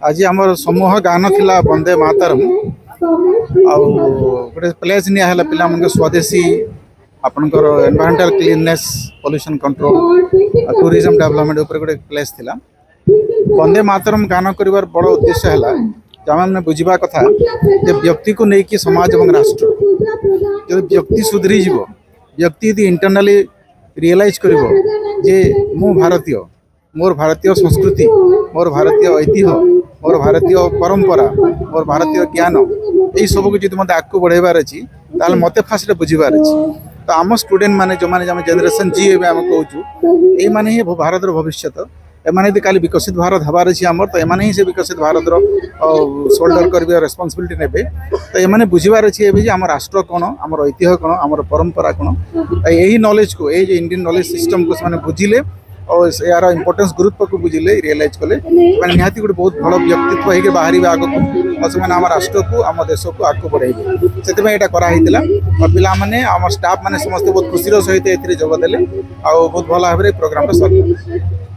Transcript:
आज आमर समूह गान थिला वंदे मातरम आउ गोटे प्लेज निया हला पिला मन स्वदेशी आपनकर environmental cleanness pollution control tourism development ऊपर गोटे प्लेस थिला। वंदे मातरम गान करिवार बड़ उद्देश्य हला जमे बुझा कथा जे व्यक्ति को लेकिन समाज और राष्ट्र जो व्यक्ति सुधरी जीव व्यक्ति यदि इंटरनाली रियलाइज कर मु भारतीय मोर भारतीय संस्कृति मोर भारतीय ऐतिह्य मोर भारतीय परंपरा मोर भारतीय ज्ञान यही सबको जो मत आगे बढ़ेबार अच्छी ताल मत फास्ट बुझार अच्छी। तो आम स्टूडेंट मैंने जो मैंने जेनेरेशन जी आम कहूँ ये माने ही भारत भविष्य एमाने यदि काली विकसित भारत हबार अच्छी आमर तो एमाने ही से विकसित भारत शोल्डर कर रेस्पॉन्सिबिलिटी नेबे। तो एमाने बुझार अच्छी ए आम राष्ट्र कौन आम ऐतिह्य कौन आम परंपरा कौन यही नॉलेज को ये इंडियन नॉलेज सिस्टम को से बुझिले और यार इंपोर्टेंस गुरुत्व को बुझिले रियलाइज कले मैंने निहाती गोटे बहुत भल व्यक्तित्व होकर बाहर आगक और से आम राष्ट्र को आम देश को आगे बढ़ेबे से यहाँ कराइला और पिला माने आम स्टाफ माने समस्त बहुत खुशी सहित ए जोगदेले आ बहुत भल भाव प्रोग्राम सरला।